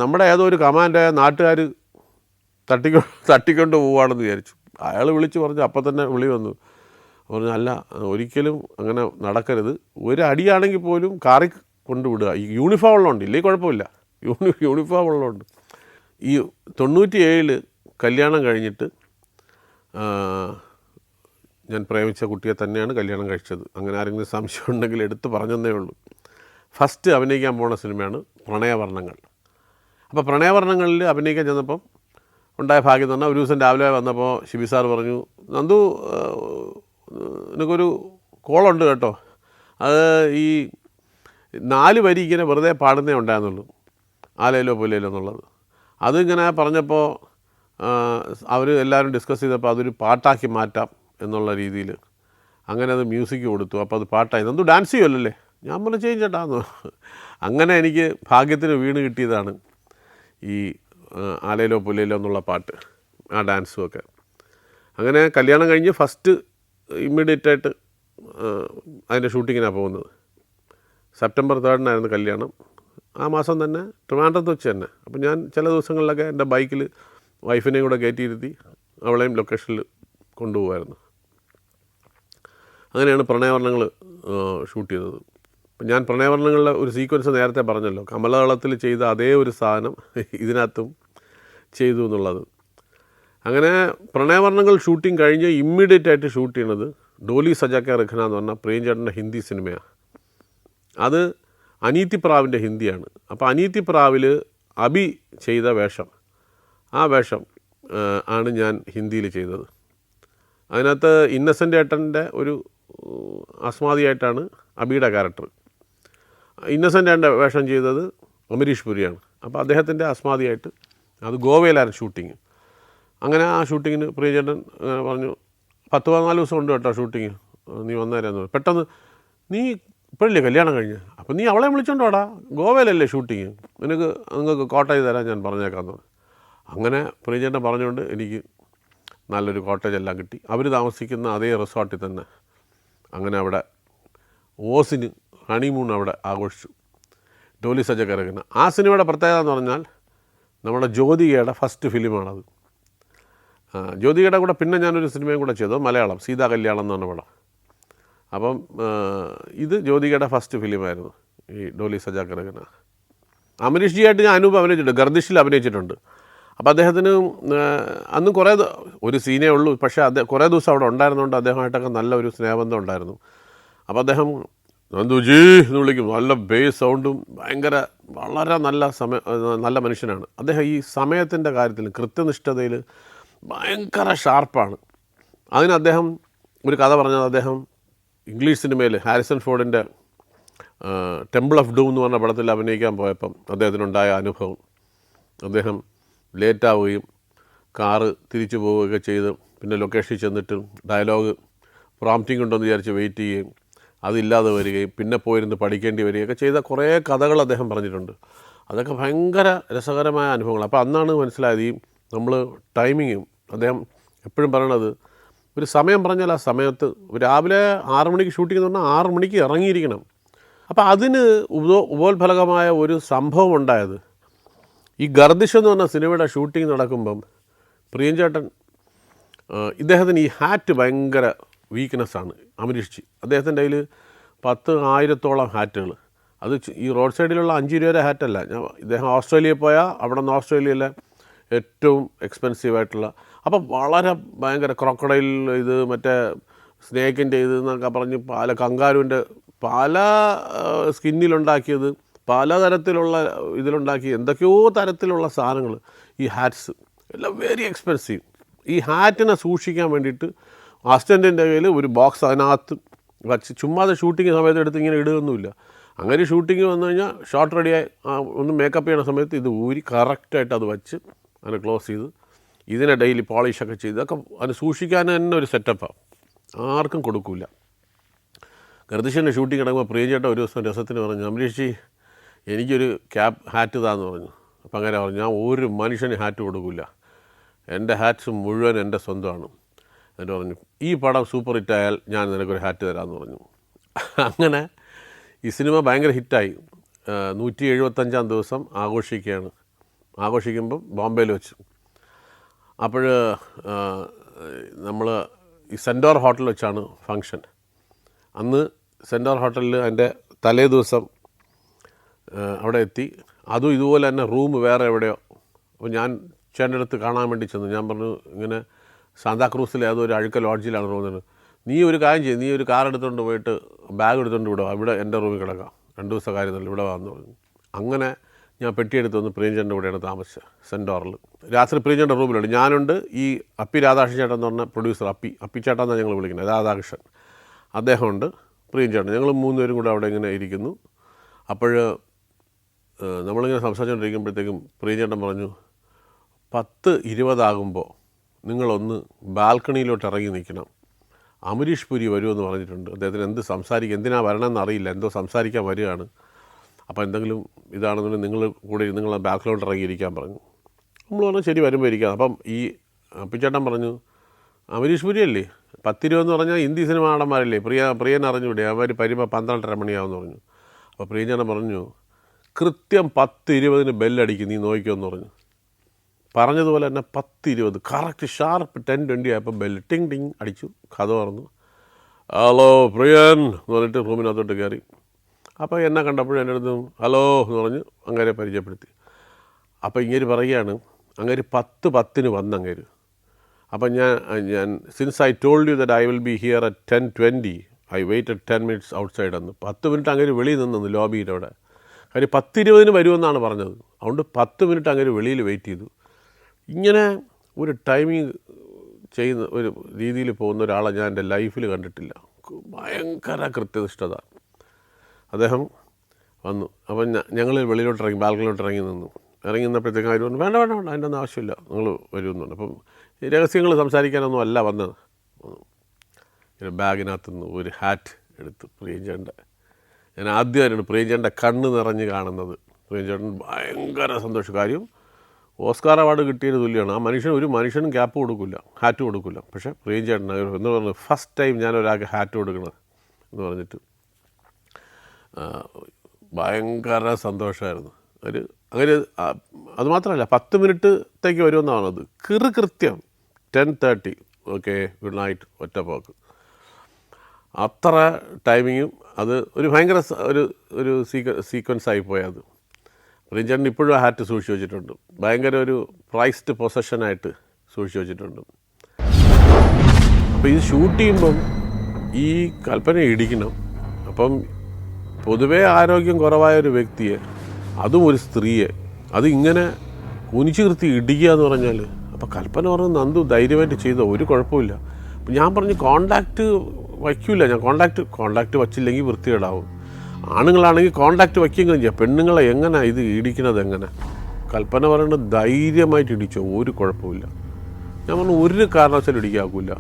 നമ്മുടെ ഏതോ ഒരു കമാൻഡോ നാട്ടുകാർ തട്ടിക്കൊണ്ട് പോവുകയാണെന്ന് വിചാരിച്ചു. അയാൾ വിളിച്ച് പറഞ്ഞു. അപ്പം തന്നെ വിളി വന്നു. പറഞ്ഞു അല്ല, ഒരിക്കലും അങ്ങനെ നടക്കരുത്, ഒരു അടിയാണെങ്കിൽ പോലും കാറി കൊണ്ടുവിടുക. ഈ യൂണിഫോം ഉള്ളതുകൊണ്ട് ഇല്ലേ കുഴപ്പമില്ല, യൂണിഫോം ഉള്ളതുകൊണ്ട്. ഈ 97 കല്യാണം കഴിഞ്ഞിട്ട് ഞാൻ പ്രേമിച്ച കുട്ടിയെ തന്നെയാണ് കല്യാണം കഴിച്ചത്. അങ്ങനെ ആരെങ്കിലും സംശയം ഉണ്ടെങ്കിൽ എടുത്ത് പറഞ്ഞതേ ഉള്ളൂ. ഫസ്റ്റ് അഭിനയിക്കാൻ പോണ സിനിമയാണ് പ്രണയവർണ്ണങ്ങൾ. അപ്പോൾ പ്രണയവർണ്ണങ്ങളിൽ അഭിനയിക്കാൻ ചെന്നപ്പം ഉണ്ടായ ഭാഗ്യം എന്ന് പറഞ്ഞാൽ ഒരു ദിവസം രാവിലെ വന്നപ്പോൾ ഷിബി സാർ പറഞ്ഞു, നന്ദു നിനക്കൊരു കോളുണ്ട് കേട്ടോ, അത് ഈ 4 വരി ഇങ്ങനെ വെറുതെ പാടുന്നേ ഉണ്ടായിരുന്നുള്ളൂ, ആലയിലോ പുലയിലോ എന്നുള്ളത്. അതിങ്ങനെ പറഞ്ഞപ്പോൾ അവർ എല്ലാവരും ഡിസ്കസ് ചെയ്തപ്പോൾ അതൊരു പാട്ടാക്കി മാറ്റാം എന്നുള്ള രീതിയിൽ അങ്ങനെ അത് മ്യൂസിക് കൊടുത്തു. അപ്പോൾ അത് പാട്ടായി. നന്ദു ഡാൻസ് ചെയ്യുമല്ലേ? ഞാൻ പറഞ്ഞു ചെയ്യും ചേട്ടാന്ന്. അങ്ങനെ എനിക്ക് ഭാഗ്യത്തിന് വീണ് കിട്ടിയതാണ് ഈ ആലയിലോ പുലയിലോ എന്നുള്ള പാട്ട്, ആ ഡാൻസും ഒക്കെ. അങ്ങനെ കല്യാണം കഴിഞ്ഞ് ഫസ്റ്റ് ഇമ്മീഡിയറ്റായിട്ട് അതിൻ്റെ ഷൂട്ടിങ്ങിനാണ് പോകുന്നത്. സെപ്റ്റംബർ 3 കല്യാണം. ആ മാസം തന്നെ ട്രിവാൻഡ്രത്ത് വെച്ച് തന്നെ. അപ്പോൾ ഞാൻ ചില ദിവസങ്ങളിലൊക്കെ എൻ്റെ ബൈക്കിൽ വൈഫിനെയും കൂടെ കയറ്റിയിരുത്തി അവളെയും ലൊക്കേഷനിൽ കൊണ്ടുപോകുമായിരുന്നു. അങ്ങനെയാണ് പ്രണയവർണ്ണങ്ങൾ ഷൂട്ട് ചെയ്തത്. അപ്പം ഞാൻ പ്രണയവർണ്ണങ്ങളിലെ ഒരു സീക്വൻസ് നേരത്തെ പറഞ്ഞല്ലോ, കമലദളത്തിൽ ചെയ്ത അതേ ഒരു സാധനം ഇതിനകത്തും ചെയ്തു എന്നുള്ളത്. അങ്ങനെ പ്രണയവർണ്ണങ്ങൾ ഷൂട്ടിംഗ് കഴിഞ്ഞ് ഇമ്മീഡിയറ്റായിട്ട് ഷൂട്ട് ചെയ്യണത് ഡോലി സജാക്കെ റഖ്ന എന്ന് പറഞ്ഞാൽ പ്രേംചേട്ടൻ്റെ ഹിന്ദി സിനിമയാണ്. അത് അനീതി പ്രാവിൻ്റെ ഹിന്ദിയാണ്. അപ്പോൾ അനീതി പ്രാവിൽ അബി ചെയ്ത വേഷം, ആ വേഷം ആണ് ഞാൻ ഹിന്ദിയിൽ ചെയ്തത്. അതിനകത്ത് ഇന്നസെൻ്റ് ഏട്ടൻ്റെ ഒരു അസ്മാദിയായിട്ടാണ് അബിയുടെ ക്യാരക്ടർ. ഇന്നസെൻ്റ് ഏട്ടൻ്റെ വേഷം ചെയ്തത് അമരീഷ് പുരിയാണ്. അപ്പോൾ അദ്ദേഹത്തിൻ്റെ അസ്മാദിയായിട്ട് അത് ഗോവയിലായിരുന്നു ഷൂട്ടിങ്. അങ്ങനെ ആ ഷൂട്ടിങ്ങിന് പ്രിയചേട്ടൻ പറഞ്ഞു 10-14 ദിവസം ഉണ്ട് കേട്ടോ ഷൂട്ടിങ്, നീ വന്നേരാന്ന് പറഞ്ഞു. പെട്ടെന്ന് നീ ഇപ്പോഴല്ലേ കല്യാണം കഴിഞ്ഞ്, അപ്പം നീ അവളെ വിളിച്ചോണ്ടോടാ, ഗോവയിലല്ലേ ഷൂട്ടിങ്, നിങ്ങൾക്ക് കോട്ടേജ് തരാൻ ഞാൻ പറഞ്ഞേക്കാമെന്ന് പറഞ്ഞു. അങ്ങനെ പ്രിയചേട്ടൻ പറഞ്ഞുകൊണ്ട് എനിക്ക് നല്ലൊരു കോട്ടേജ് എല്ലാം കിട്ടി. അവർ താമസിക്കുന്ന അതേ റിസോർട്ടിൽ തന്നെ. അങ്ങനെ അവിടെ ഓസിന് ഹണിമൂൺ അവിടെ ആഘോഷിച്ചു. ഡോലി സജാക്കെ റഖ്ന. ആ സിനിമയുടെ പ്രത്യേകത എന്ന് പറഞ്ഞാൽ നമ്മുടെ ജ്യോതികയുടെ ഫസ്റ്റ് ഫിലിമാണത്. ജ്യോതികയുടെ കൂടെ പിന്നെ ഞാനൊരു സിനിമയും കൂടെ ചെയ്തു, മലയാളം, സീതാ കല്യാണം എന്ന് പറഞ്ഞ പടം. അപ്പം ഇത് ജ്യോതികയുടെ ഫസ്റ്റ് ഫിലിമായിരുന്നു ഈ ഡോലി സജാക്കെ റഖ്ന. അമരീഷ് ജിയായിട്ട് ഞാൻ അനൂപ് അഭിനയിച്ചിട്ടുണ്ട്, ഗർദിഷിൽ അഭിനയിച്ചിട്ടുണ്ട്. അപ്പോൾ അദ്ദേഹത്തിന് അന്നും കുറേ ഒരു സീനേ ഉള്ളൂ, പക്ഷേ കുറേ ദിവസം അവിടെ ഉണ്ടായിരുന്നുകൊണ്ട് അദ്ദേഹമായിട്ടൊക്കെ നല്ല ഒരു സ്നേഹബന്ധം ഉണ്ടായിരുന്നു. അപ്പോൾ അദ്ദേഹം നന്ദുജി എന്ന് വിളിക്കും, നല്ല ബേസ് സൗണ്ടും ഭയങ്കര വളരെ നല്ല മനുഷ്യനാണ് അദ്ദേഹം. ഈ സമയത്തിൻ്റെ കാര്യത്തിൽ കൃത്യനിഷ്ഠതയിൽ ഭയങ്കര ഷാർപ്പാണ്. അതിന് അദ്ദേഹം ഒരു കഥ പറഞ്ഞത്, അദ്ദേഹം ഇംഗ്ലീഷ് സിനിമയിൽ ഹാരിസൺ ഫോർഡിൻ്റെ ടെമ്പിൾ ഓഫ് ഡൂം എന്ന് പറഞ്ഞ പടത്തിൽ അഭിനയിക്കാൻ പോയപ്പം അദ്ദേഹത്തിനുണ്ടായ അനുഭവം, അദ്ദേഹം ലേറ്റാവുകയും കാറ് തിരിച്ചു പോവുകയൊക്കെ ചെയ്ത് പിന്നെ ലൊക്കേഷനിൽ ചെന്നിട്ട് ഡയലോഗ് പ്രോംപ്റ്റിംഗ് ഉണ്ടെന്ന് വിചാരിച്ച് വെയിറ്റ് ചെയ്യുകയും അതില്ലാതെ വരികയും പിന്നെ പോയിരുന്ന് പഠിക്കേണ്ടി വരികയൊക്കെ ചെയ്ത കുറേ കഥകൾ അദ്ദേഹം പറഞ്ഞിട്ടുണ്ട്. അതൊക്കെ ഭയങ്കര രസകരമായ അനുഭവങ്ങൾ. അപ്പോൾ അന്നാണ് മനസ്സിലായത് ഈ നമ്മൾ ടൈമിങ്ങും അദ്ദേഹം എപ്പോഴും പറയണത് ഒരു സമയം പറഞ്ഞാൽ ആ സമയത്ത് രാവിലെ 6 മണിക്ക് ഷൂട്ടിംഗ് എന്ന് പറഞ്ഞാൽ 6 മണിക്ക് ഇറങ്ങിയിരിക്കണം. അപ്പോൾ അതിന് ഉപോത്ഫലകമായ ഒരു സംഭവം ഉണ്ടായത് ഈ ഗർദിഷ് എന്ന് പറഞ്ഞ സിനിമയുടെ ഷൂട്ടിംഗ് നടക്കുമ്പം പ്രിയൻചേട്ടൻ ഇദ്ദേഹത്തിന് ഈ ഹാറ്റ് ഭയങ്കര വീക്ക്നെസ്സാണ്. അമരീഷ് അദ്ദേഹത്തിൻ്റെ കയ്യിൽ 10,000-ഓളം ഹാറ്റുകൾ. അത് ഈ റോഡ് സൈഡിലുള്ള 5 രൂപയുടെ ഹാറ്റല്ല. ഇദ്ദേഹം ഓസ്ട്രേലിയയിൽ പോയാൽ അവിടെ നിന്ന് ഓസ്ട്രേലിയയിലെ ഏറ്റവും എക്സ്പെൻസീവായിട്ടുള്ള, അപ്പം വളരെ ഭയങ്കര ക്രോക്കഡൈൽ ഇത് മറ്റേ സ്നേക്കിൻ്റെ ഇത് എന്നൊക്കെ പറഞ്ഞ് പല കങ്കാരുവിൻ്റെ പല സ്കിന്നിലുണ്ടാക്കിയത് പലതരത്തിലുള്ള ഇതിലുണ്ടാക്കി എന്തൊക്കെയോ തരത്തിലുള്ള സാധനങ്ങൾ ഈ ഹാറ്റ്സ് എല്ലാം വെരി എക്സ്പെൻസീവ്. ഈ ഹാറ്റിനെ സൂക്ഷിക്കാൻ വേണ്ടിയിട്ട് അസിസ്റ്റൻറ്റിൻ്റെ കയ്യിൽ ഒരു ബോക്സ് അതിനകത്ത് വച്ച് ചുമ്മാതെ ഷൂട്ടിങ് സമയത്ത് എടുത്ത് ഇങ്ങനെ ഇടുകയൊന്നുമില്ല. അങ്ങനെ ഷൂട്ടിങ് വന്നു കഴിഞ്ഞാൽ ഷോട്ട് റെഡിയായി ഒന്ന് മേക്കപ്പ് ചെയ്യുന്ന സമയത്ത് ഇത് ഊരി കറക്റ്റായിട്ട് അത് വച്ച് അതിനെ ക്ലോസ് ചെയ്ത് ഇതിനെ ഡെയിലി പോളിഷൊക്കെ ചെയ്ത് അതൊക്കെ അതിന് സൂക്ഷിക്കാൻ തന്നെ ഒരു സെറ്റപ്പാണ്. ആർക്കും കൊടുക്കില്ല. ഗർദിഷിൻ്റെ ഷൂട്ടിംഗ് കിടക്കുമ്പോൾ പ്രിയചേട്ടൻ ഒരു ദിവസം രസത്തിന് പറഞ്ഞു, അമരീഷ് എനിക്കൊരു ഹാറ്റ് താന്ന് പറഞ്ഞു. അപ്പം അങ്ങനെ പറഞ്ഞു, ഞാൻ ഒരു മനുഷ്യന് ഹാറ്റ് കൊടുക്കില്ല, എൻ്റെ ഹാറ്റ്സ് മുഴുവൻ എൻ്റെ സ്വന്തമാണ്. എന്നിട്ട് പറഞ്ഞു, ഈ പടം സൂപ്പർ ഹിറ്റായാൽ ഞാൻ നിനക്കൊരു ഹാറ്റ് തരാമെന്ന് പറഞ്ഞു. അങ്ങനെ ഈ സിനിമ ഭയങ്കര ഹിറ്റായി. 175-ാം ദിവസം ആഘോഷിക്കുകയാണ്. ആഘോഷിക്കുമ്പം ബോംബെയിൽ വെച്ച്. അപ്പോൾ നമ്മൾ ഈ സെൻറ്റോർ ഹോട്ടലിൽ വെച്ചാണ് ഫങ്ഷൻ. അന്ന് സെൻറ്റോർ ഹോട്ടലിൽ അതിൻ്റെ തലേ ദിവസം അവിടെ എത്തി. അതും ഇതുപോലെ തന്നെ റൂം വേറെ എവിടെയോ. അപ്പോൾ ഞാൻ ചേട്ടൻ്റെ അടുത്ത് കാണാൻ വേണ്ടി ചെന്നു. ഞാൻ പറഞ്ഞു, ഇങ്ങനെ സാന്താക്രൂസിലെ അതൊരു അഴുക്ക ലോഡ്ജിലാണ് റൂം. നീ ഒരു കാര്യം ചെയ്യും, നീ ഒരു കാർ എടുത്തുകൊണ്ട് പോയിട്ട് ബാഗ് എടുത്തുകൊണ്ട് വിടുക, ഇവിടെ എൻ്റെ റൂമിൽ കിടക്കാം, 2 ദിവസം കാര്യമൊന്നുമില്ല, ഇവിടെ വന്നു പറഞ്ഞു. അങ്ങനെ ഞാൻ പെട്ടിയെടുത്ത് വന്ന് പ്രിയഞ്ചേട്ടൻ്റെ കൂടെയാണ് താമസിച്ചത് സെൻറ്റോറിൽ. രാത്രി പ്രിയഞ്ചേട്ടൻ്റെ റൂമിലുണ്ട്. ഞാനുണ്ട്, ഈ അപ്പി രാധാകൃഷ്ണൻ ചേട്ടൻ എന്ന് പറഞ്ഞ പ്രൊഡ്യൂസർ, അപ്പി ചേട്ടൻ എന്നാണ് ഞങ്ങൾ വിളിക്കുന്നത്, രാധാകൃഷ്ണൻ, അദ്ദേഹമുണ്ട്, പ്രിയഞ്ചേട്ടൻ, ഞങ്ങൾ 3 പേരും കൂടെ അവിടെ ഇങ്ങനെ ഇരിക്കുന്നു. അപ്പോൾ നമ്മളിങ്ങനെ സംസാരിച്ചുകൊണ്ടിരിക്കുമ്പോഴത്തേക്കും പ്രിയഞ്ചേട്ടൻ പറഞ്ഞു, 10:20 ആകുമ്പോൾ നിങ്ങളൊന്ന് ബാൽക്കണിയിലോട്ട് ഇറങ്ങി നിൽക്കണം, അമരീഷ് പുരി വരുമെന്ന് പറഞ്ഞിട്ടുണ്ട്. അദ്ദേഹത്തിന് എന്തിനാണ് വരണമെന്ന് അറിയില്ല, എന്തോ സംസാരിക്കാൻ വരികയാണ്. അപ്പോൾ എന്തെങ്കിലും ഇതാണെന്നുണ്ടെങ്കിൽ നിങ്ങൾ ബാൽക്കണിലോട്ട് ഇറങ്ങിയിരിക്കാൻ പറഞ്ഞു. നമ്മൾ പറഞ്ഞു ശരി, വരുമ്പോൾ ഇരിക്കാം. അപ്പം ഈ അപ്പിച്ചേട്ടൻ പറഞ്ഞു, അമരീഷ് പുരി അല്ലേ, 10:20 എന്ന് പറഞ്ഞാൽ ഹിന്ദി സിനിമ നടന്മാരല്ലേ, പ്രിയൻ അറിഞ്ഞുകൂടെ, അവർ വരുമ്പോൾ 12:30 മണിയാവുമെന്ന് പറഞ്ഞു. അപ്പോൾ പ്രിയഞ്ചേട്ടൻ പറഞ്ഞു, കൃത്യം 10:20 ബെല്ലടിക്കും, നീ നോക്കിക്കുമെന്ന് പറഞ്ഞു. പറഞ്ഞതുപോലെ തന്നെ 10:20 കറക്റ്റ് ഷാർപ്പ് 10:20 ആയപ്പോൾ ബെല്ല് ടിങ് ടിങ് അടിച്ചു. കഥ പറഞ്ഞു, ഹലോ പ്രിയൻ എന്ന് പറഞ്ഞിട്ട് റൂമിനകത്തോട്ട് കയറി. അപ്പോൾ എന്നെ കണ്ടപ്പോഴും എൻ്റെ അടുത്ത് ഹലോ എന്ന് പറഞ്ഞ് അങ്ങനെ പരിചയപ്പെടുത്തി. അപ്പോൾ ഇങ്ങനെ പറയുകയാണ്, അങ്ങനെ 10:10 വന്ന് അങ്ങേര്. അപ്പം ഞാൻ since I told you that I will be here at 10:20 I weighted 10 minutes outside എന്ന്. 10 മിനിറ്റ് അങ്ങനെ വെളിയിൽ നിന്ന് ലോബിയുടെ അവിടെ. കാര്യം 10:20 വരുമെന്നാണ് പറഞ്ഞത്. അതുകൊണ്ട് 10 മിനിറ്റ് അങ്ങനെ വെളിയിൽ വെയിറ്റ് ചെയ്തു. ഇങ്ങനെ ഒരു ടൈമിങ് ചെയ്യുന്ന ഒരു രീതിയിൽ പോകുന്ന ഒരാളെ ഞാൻ എൻ്റെ ലൈഫിൽ കണ്ടിട്ടില്ല. ഭയങ്കര കൃത്യനിഷ്ഠത. അദ്ദേഹം വന്നു. അപ്പം ഞങ്ങൾ വെളിയിലോട്ട് ഇറങ്ങി, ബാൽക്കണിലോട്ട് ഇറങ്ങി നിന്നപ്പോഴത്തേക്കും അവർ പറഞ്ഞു, വേണ്ട അതിൻ്റെ ഒന്നും ആവശ്യമില്ല, നിങ്ങൾ വരുമെന്നുണ്ട്. അപ്പം ഈ രഹസ്യങ്ങൾ സംസാരിക്കാനൊന്നും അല്ല വന്നത്. ബാഗിനകത്തുനിന്ന് ഒരു ഹാറ്റ് എടുത്ത് പ്രിയഞ്ചേട്ടൻ്റെ, ഞാൻ ആദ്യമായിട്ടാണ് പ്രിയഞ്ചേട്ടൻ്റെ കണ്ണ് നിറഞ്ഞ് കാണുന്നത്. പ്രിയഞ്ചേട്ടൻ ഭയങ്കര സന്തോഷക്കാരും. ഓസ്കാർ അവാർഡ് കിട്ടിയതിന് തുല്യമാണ്. ഒരു മനുഷ്യനും ക്യാപ്പ് കൊടുക്കില്ല, ഹാറ്റ് കൊടുക്കില്ല. പക്ഷേ പ്രിയഞ്ചേട്ടൻ എന്ന് പറഞ്ഞു, ഫസ്റ്റ് ടൈം ഞാൻ ഒരാൾക്ക് ഹാറ്റ് കൊടുക്കണം എന്ന് പറഞ്ഞിട്ട് ഭയങ്കര സന്തോഷമായിരുന്നു. അങ്ങനെ അതുമാത്രമല്ല 10 മിനിറ്റത്തേക്ക് വരുമെന്നാണ് പറഞ്ഞത്. കൃത്യം 10:30 ഓക്കെ ഗുഡ് നൈറ്റ്, ഒറ്റപ്പോക്ക്. അത്ര ടൈമിങ്ങും അത് ഒരു ഭയങ്കര ഒരു സീക്വൻസ് ആയിപ്പോയത്. പ്രിയഞ്ചേട്ടൻ ഇപ്പോഴും ആ ഹാറ്റ് സൂക്ഷിച്ച് വെച്ചിട്ടുണ്ട്. ഭയങ്കര ഒരു പ്രൈസ്ഡ് പൊസഷനായിട്ട് സൂക്ഷിച്ച് വെച്ചിട്ടുണ്ട്. അപ്പോൾ ഇത് ഷൂട്ട് ചെയ്യുമ്പം ഈ കൽപ്പന ഇടിക്കണം. അപ്പം പൊതുവേ ആരോഗ്യം കുറവായ ഒരു വ്യക്തിയെ, അതും ഒരു സ്ത്രീയെ, അത് ഇങ്ങനെ കുനിച്ചു നിർത്തി ഇടിക്കുക എന്ന് പറഞ്ഞാൽ, അപ്പോൾ കൽപ്പന പറഞ്ഞ് നന്ദു ധൈര്യമായിട്ട് ചെയ്തോ, ഒരു കുഴപ്പമില്ല. അപ്പം ഞാൻ പറഞ്ഞു കോണ്ടാക്റ്റ് വയ്ക്കില്ല, ഞാൻ കോണ്ടാക്റ്റ് വച്ചില്ലെങ്കിൽ വൃത്തികേടാവും. ആണുങ്ങളാണെങ്കിൽ കോണ്ടാക്റ്റ് വയ്ക്കുകയും ചെയ്യാം, പെണ്ണുങ്ങളെ എങ്ങനെ ഇത് ഇടിക്കണത് എങ്ങനെ? കൽപ്പന പറയുന്നത് ധൈര്യമായിട്ട് ഇടിച്ചോ, ഒരു കുഴപ്പമില്ല. ഞാൻ പറഞ്ഞു ഒരു കാരണവശാലും ഇടിക്കാക്കില്ല.